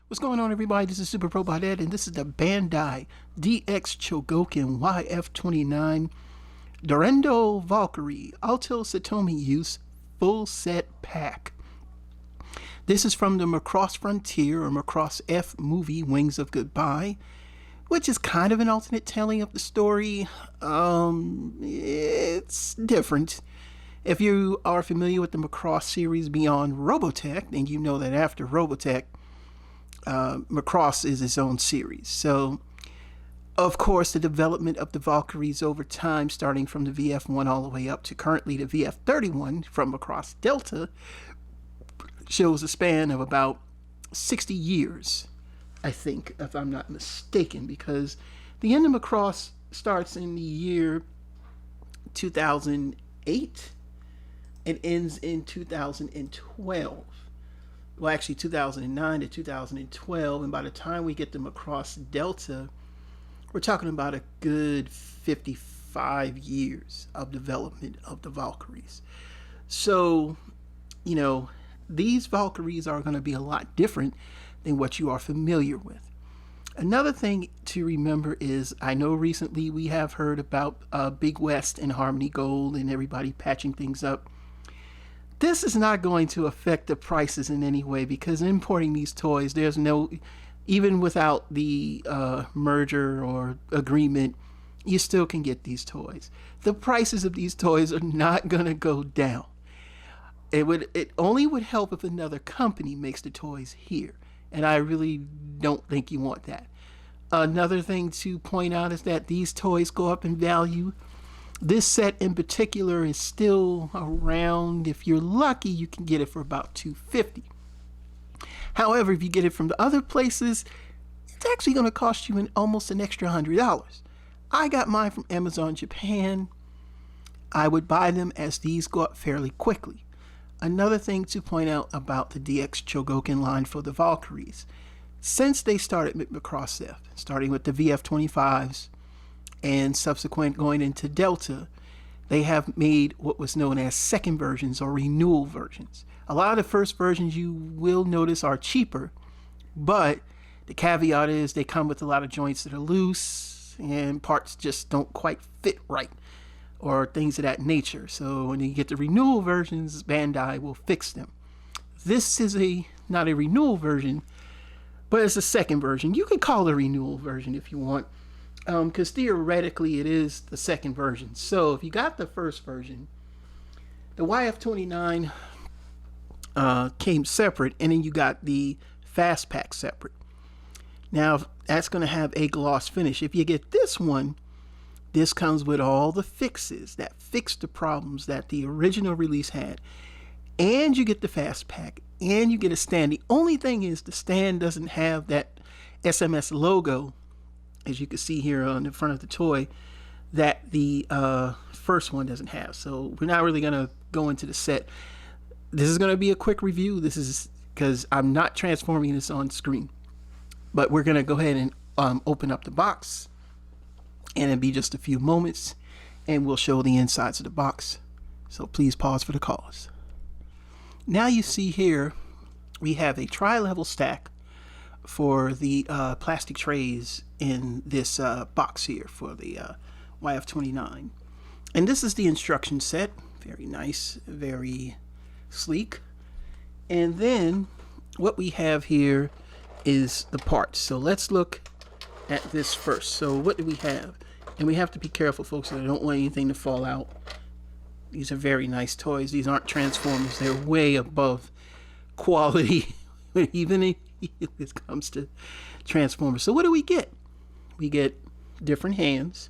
What's going on, everybody? This is Super Pro Ed, and this is the Bandai DX Chogokin YF-29 Durandal Valkyrie Alto Saotome Use Full Set Pack. This is from the Macross Frontier or Macross F movie Wings of Goodbye, which is kind of an alternate telling of the story. It's different. If you are familiar with the Macross series beyond Robotech, then you know that after Robotech, Macross is its own series. So, of course, the development of the Valkyries over time, starting from the VF-1 all the way up to currently the VF-31 from Macross Delta, shows a span of about 60 years, I think, if I'm not mistaken, because the end of Macross starts in the year 2008 and ends in 2012. Well, actually 2009 to 2012, and by the time we get to Macross Delta, we're talking about a good 55 years of development of the Valkyries. So, you know, these Valkyries are going to be a lot different than what you are familiar with. Another thing to remember is, I know recently we have heard about Big West and Harmony Gold and everybody patching things up. This is not going to affect the prices in any way, because importing these toys, there's no, even without the merger or agreement, you still can get these toys. The prices of these toys are not going to go down. It only would help if another company makes the toys here, and I really don't think you want that. Another thing to point out is that these toys go up in value. This set in particular is still around, if you're lucky, you can get it for about $250. However, if you get it from the other places, it's actually going to cost you almost an extra $100. I got mine from Amazon Japan. I would buy them as these go up fairly quickly. Another thing to point out about the DX Chogokin line for the Valkyries, since they started with Macross F, starting with the VF-25s, and subsequent going into Delta, they have made what was known as second versions or renewal versions. A lot of the first versions you will notice are cheaper, but the caveat is they come with a lot of joints that are loose and parts just don't quite fit right, or things of that nature. So when you get the renewal versions, Bandai will fix them. This is not a renewal version, but it's a second version. You can call it a renewal version if you want, because theoretically it is the second version. So if you got the first version, the YF-29 came separate, and then you got the fast pack separate. Now that's going to have a gloss finish. If you get this one, this comes with all the fixes that fix the problems that the original release had, and you get the fast pack, and you get a stand. The only thing is the stand doesn't have that SMS logo, as you can see here on the front of the toy, that the first one doesn't have. So we're not really going to go into the set. This is going to be a quick review. This is because I'm not transforming this on screen, but we're going to go ahead and open up the box, and it'll be just a few moments, and we'll show the insides of the box. So please pause for the cause. Now you see here we have a tri-level stack for the plastic trays in this box here for the YF-29. And this is the instruction set. Very nice, very sleek. And then what we have here is the parts. So let's look at this first. So what do we have? And we have to be careful, folks, that I don't want anything to fall out. These are very nice toys. These aren't Transformers. They're way above quality, even if it comes to Transformers. So what do we get? We get different hands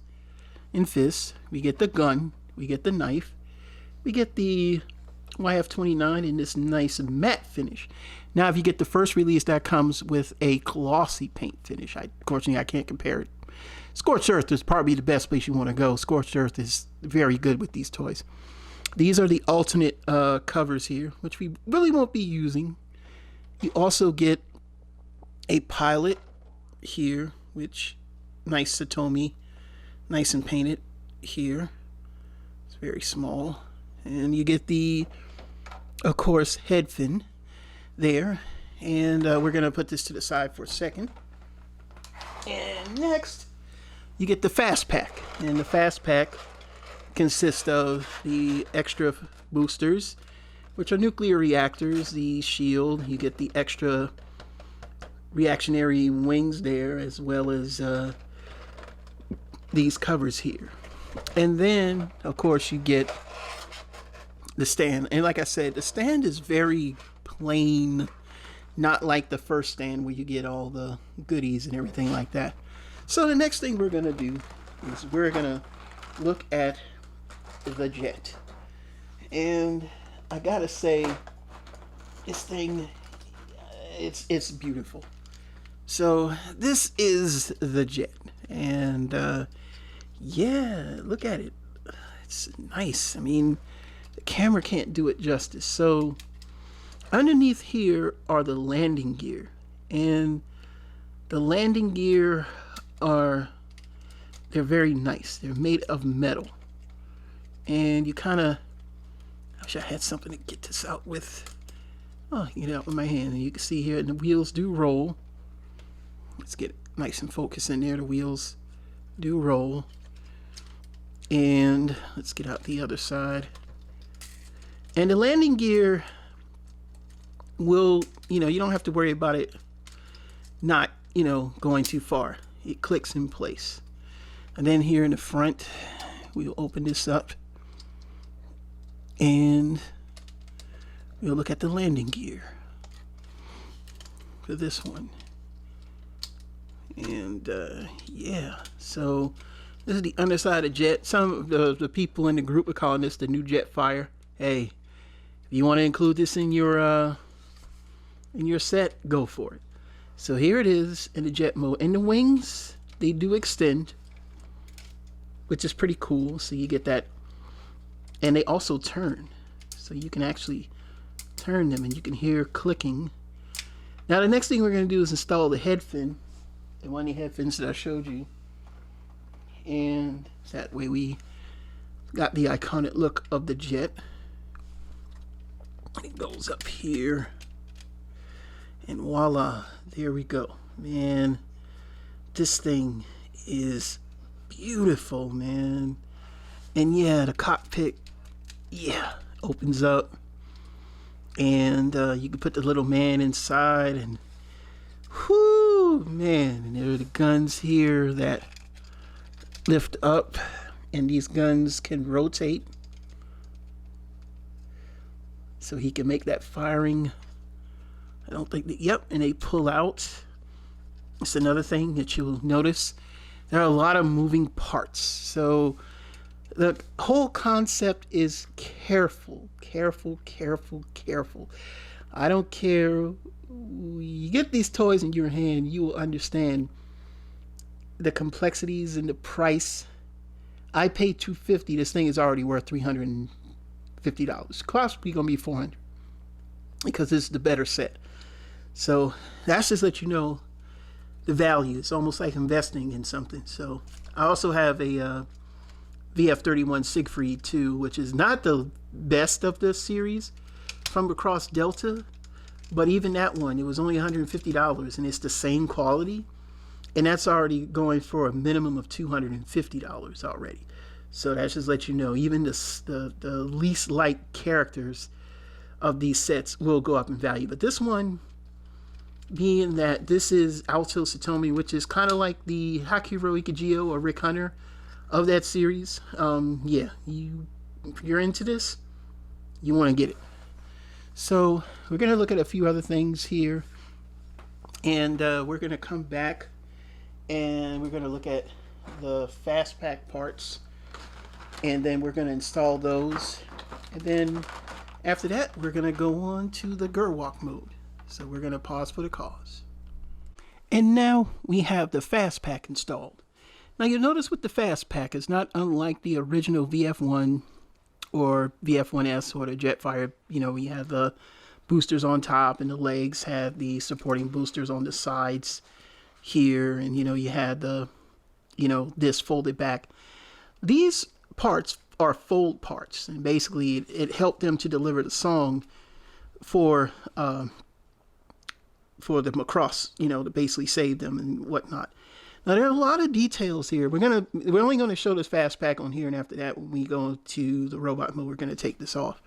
and fists. We get the gun. We get the knife. We get the YF-29 in this nice matte finish. Now, if you get the first release, that comes with a glossy paint finish. Unfortunately, I can't compare it. Scorched Earth is probably the best place you want to go. Scorched Earth is very good with these toys. These are the alternate covers here, which we really won't be using. You also get a pilot here, which nice Saotome, nice and painted here. It's very small. And you get the, of course, Headphone there. And we're going to put this to the side for a second. And next, you get the fast pack. And the fast pack consists of the extra boosters, which are nuclear reactors, the shield. You get the extra reactionary wings there, as well as these covers here. And then, of course, you get the stand. And like I said, the stand is very plain, not like the first stand where you get all the goodies and everything like that. So the next thing we're going to do is we're going to look at the jet. And I got to say, this thing, it's beautiful. So this is the jet. And yeah, look at it. It's nice. I mean, the camera can't do it justice. So underneath here are the landing gear. And the landing gear they're very nice. They're made of metal. And you kind of, I wish I had something to get this out with. Oh, get it out with my hand. And you can see here, and the wheels do roll. Let's get it nice and focused in there. The wheels do roll. And let's get out the other side. And the landing gear will, you don't have to worry about it not, going too far. It clicks in place. And then here in the front, we'll open this up. And we'll look at the landing gear for this one. And yeah, so this is the underside of jet. Some of the people in the group are calling this the new Jetfire. Hey, if you want to include this in your set, go for it. So here it is in the jet mode. And the wings, they do extend, which is pretty cool. So you get that. And they also turn. So you can actually turn them and you can hear clicking. Now the next thing we're going to do is install the headphone. The one of the headphones that I showed you. And that way we got the iconic look of the jet. It goes up here. And voila, there we go. Man, this thing is beautiful, man. And yeah, the cockpit, yeah, opens up. And you can put the little man inside. And whoo, man. And there are the guns here that lift up. And these guns can rotate. So he can make that firing. I don't think that, yep, and they pull out. It's another thing that you'll notice. There are a lot of moving parts. So the whole concept is careful, careful, careful, careful. I don't care. You get these toys in your hand, you will understand the complexities and the price. I paid $250. This thing is already worth $350. Possibly gonna be $400 because this is the better set. So that's just let you know the value. It's almost like investing in something. So I also have a YF-29 Siegfried too, which is not the best of the series from Macross Delta, but even that one, it was only $150 and it's the same quality, and that's already going for a minimum of $250 already. So that just let you know, even the least liked characters of these sets will go up in value. But this one, being that this is Alto Saotome, which is kind of like the Hakuro Ikijio or Rick Hunter of that series. Yeah, if you're into this, you want to get it. So we're going to look at a few other things here. And we're going to come back and we're going to look at the fast pack parts. And then we're going to install those. And then after that, we're going to go on to the Grimlock mode. So we're going to pause for the cause. And now we have the fast pack installed. Now you'll notice with the fast pack, it's not unlike the original VF1 or VF1S or the Jetfire. We have the boosters on top and the legs have the supporting boosters on the sides here. And you had the, this folded back. These parts are fold parts, and basically it helped them to deliver the song for for the Macross, to basically save them and whatnot. Now there are a lot of details here. We're only gonna show this fast pack on here, and after that, when we go to the robot mode, we're gonna take this off.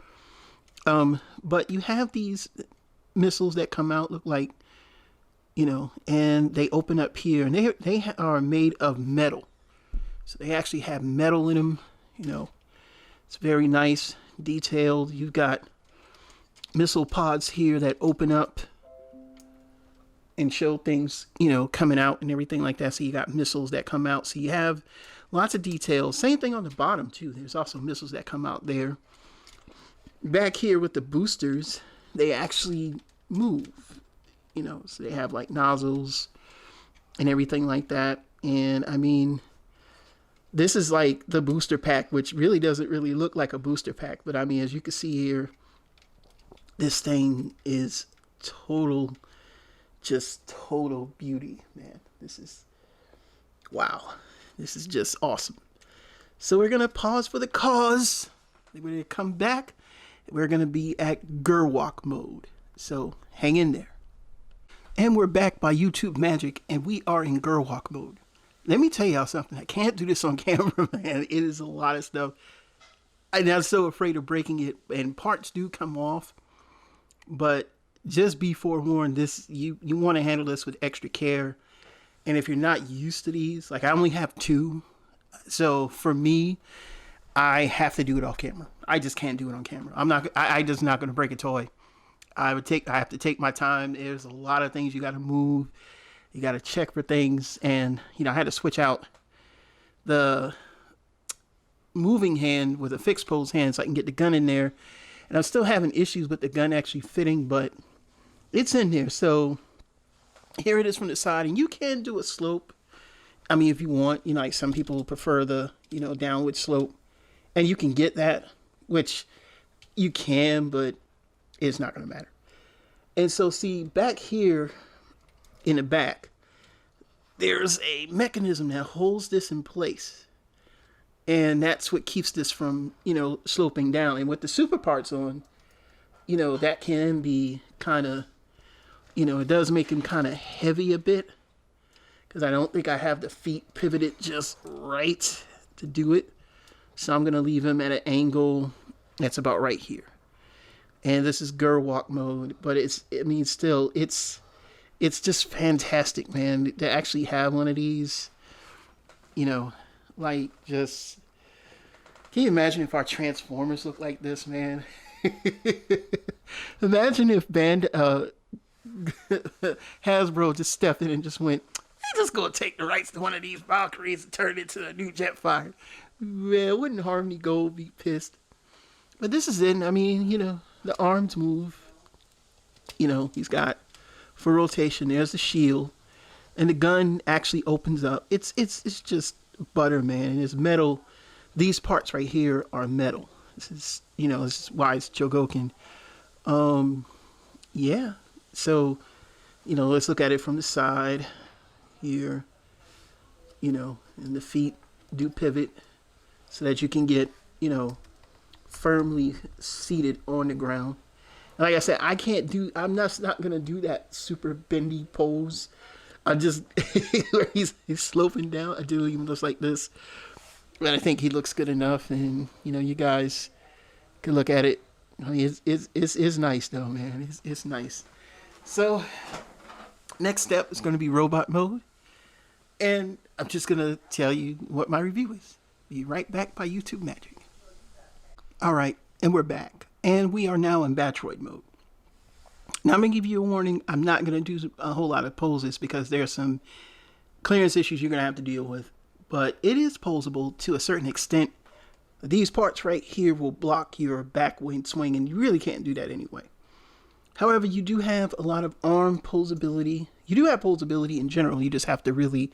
But you have these missiles that come out, look like, and they open up here, and they are made of metal. So they actually have metal in them. It's very nice, detailed. You've got missile pods here that open up and show things, coming out and everything like that. So you got missiles that come out. So you have lots of details. Same thing on the bottom too. There's also missiles that come out there. Back here with the boosters, they actually move, so they have like nozzles and everything like that. And I mean, this is like the booster pack, which really doesn't really look like a booster pack. But I mean, as you can see here, this thing is total beauty, man. This is, wow. This is just awesome. So we're going to pause for the cause. We're going to come back. We're going to be at Grimlock mode. So hang in there. And we're back by YouTube Magic, and we are in Grimlock mode. Let me tell y'all something. I can't do this on camera, man. It is a lot of stuff. I'm so afraid of breaking it, and parts do come off. But just be forewarned, you want to handle this with extra care. And if you're not used to these, like I only have 2. So for me, I have to do it off camera. I just can't do it on camera. I just not going to break a toy. I have to take my time. There's a lot of things you got to move. You got to check for things. And, I had to switch out the moving hand with a fixed pose hand so I can get the gun in there. And I'm still having issues with the gun actually fitting, but it's in there. So here it is from the side, and you can do a slope. I mean, if you want, like some people prefer the, downward slope, and you can get that, which you can, but it's not going to matter. And so see back here in the back, there's a mechanism that holds this in place. And that's what keeps this from, sloping down. And with the super parts on, that can be kind of, it does make them kind of heavy a bit. Because I don't think I have the feet pivoted just right to do it. So I'm going to leave him at an angle that's about right here. And this is Grimlock mode. But it's just fantastic, man, to actually have one of these, like, just, can you imagine if our Transformers looked like this, man? Imagine if Hasbro just stepped in and just went, "Hey, just gonna take the rights to one of these Valkyries and turn it into a new Jetfire." Man, wouldn't Harmony Gold be pissed? But this is it. I mean, the arms move. He's got, for rotation, there's the shield. And the gun actually opens up. It's just butter, man. And it's metal. These parts right here are metal. This is why it's Chogokin. Yeah. So, let's look at it from the side here. And the feet do pivot so that you can get, firmly seated on the ground. And like I said, I'm not going to do that super bendy pose. I just, where he's sloping down. I do even looks like this. But I think he looks good enough. And, you guys can look at it. I mean, it's nice though, man. It's nice. So, next step is going to be robot mode. And I'm just going to tell you what my review is. Be right back by YouTube Magic. All right, and we're back. And we are now in Batroid mode. Now, I'm going to give you a warning. I'm not going to do a whole lot of poses because there's some clearance issues you're going to have to deal with. But it is posable to a certain extent. These parts right here will block your back wind swing, and you really can't do that anyway. However, you do have a lot of arm posability. You do have posability in general. You just have to really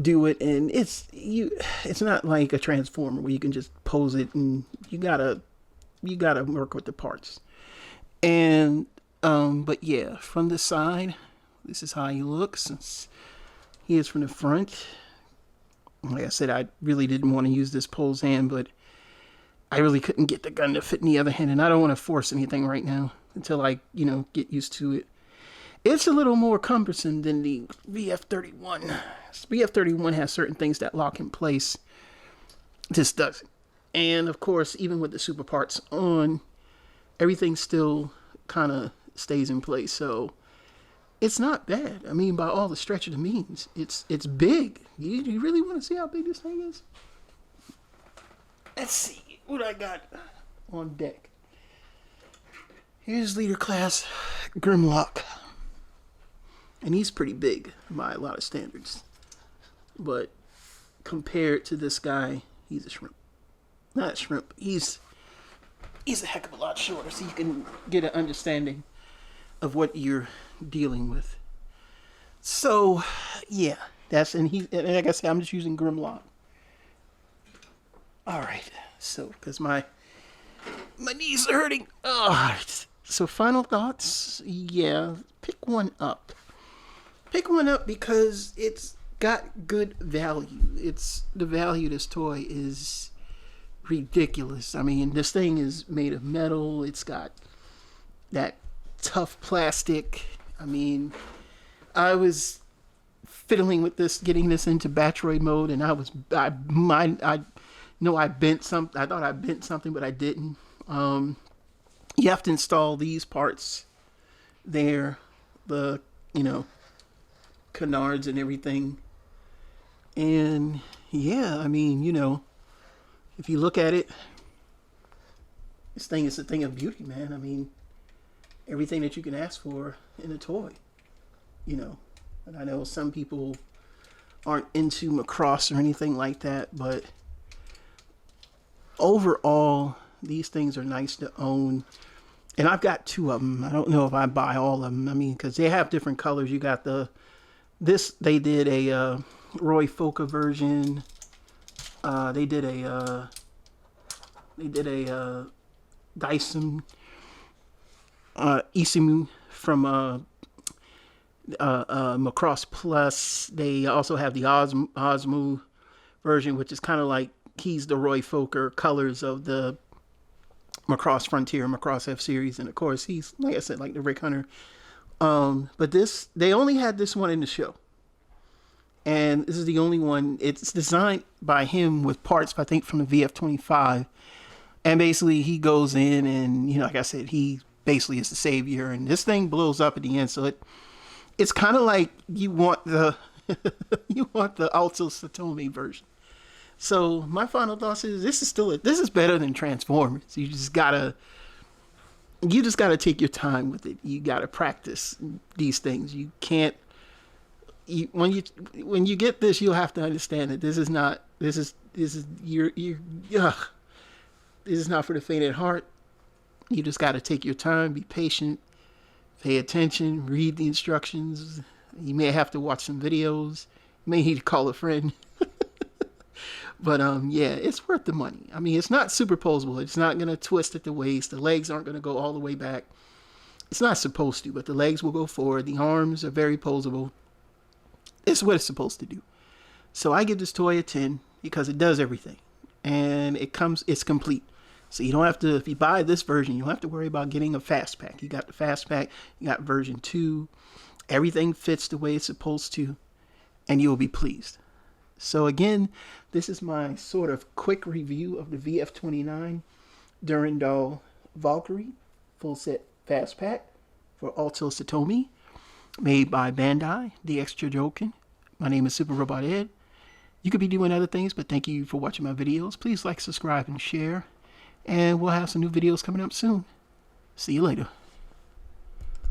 do it, and it's not like a Transformer where you can just pose it, and you gotta work with the parts. And but yeah, from the side, this is how he looks. He is from the front. Like I said, I really didn't want to use this pose hand, but I really couldn't get the gun to fit in the other hand, and I don't want to force anything right now until I, get used to it. It's a little more cumbersome than the VF-31. VF-31 has certain things that lock in place. This doesn't. And of course, even with the super parts on, everything still kind of stays in place. So it's not bad. I mean, by all the stretch of the means, it's big. You really want to see how big this thing is? Let's see what I got on deck. Here's Leader Class Grimlock. And he's pretty big by a lot of standards. But compared to this guy, he's a shrimp. Not a shrimp. He's a heck of a lot shorter, so you can get an understanding of what you're dealing with. So, yeah, and like I said, I'm just using Grimlock. All right, so because my knees are hurting. All right, so final thoughts. Yeah, pick one up. Pick one up because it's got good value. The value of this toy is ridiculous. I mean, this thing is made of metal. It's got that tough plastic. I mean, I was fiddling with this, getting this into Batroid mode, and I know I bent something. I thought I bent something, but I didn't. You have to install these parts there, the canards and everything. And yeah, I mean, if you look at it, this thing is a thing of beauty, man. I mean, everything that you can ask for in a toy, And I know some people aren't into Macross or anything like that, but overall, these things are nice to own. And I've got two of them. I don't know if I buy all of them. I mean, because they have different colors. You got they did a Roy Foka version. They did a Dyson Isimu from Macross Plus. They also have the Osmo version, which is kind of like he's the Roy Foka colors of the Macross Frontier, Macross F Series, and of course he's, like I said, like the Rick Hunter. But they only had this one in the show. And this is the only one. It's designed by him with parts, I think, from the VF-25. And basically, he goes in and, like I said, he basically is the savior. And this thing blows up at the end. So it's kind of like you want the Alto Saotome version. So my final thoughts is this is better than Transformers. You just gotta take your time with it. You gotta practice these things. You can't. When you get this, you'll have to understand that this is not for the faint at heart. You just got to take your time, be patient, pay attention, read the instructions. You may have to watch some videos. You may need to call a friend. But yeah, it's worth the money. I mean, it's not superposable. It's not gonna twist at the waist. The legs aren't gonna go all the way back. It's not supposed to, but the legs will go forward. The arms are very posable. It's what it's supposed to do. So I give this toy a 10 because it does everything. And it's complete. So you don't have to, if you buy this version, you don't have to worry about getting a fast pack. You got the fast pack, you got version 2. Everything fits the way it's supposed to, and you'll be pleased. So again, this is my sort of quick review of the VF-29 Durandal Valkyrie full set fast pack for Alto Saotome, made by Bandai, DX Chogokin. My name is Super Robot Ed. You could be doing other things, but thank you for watching my videos. Please like, subscribe, and share. And we'll have some new videos coming up soon. See you later.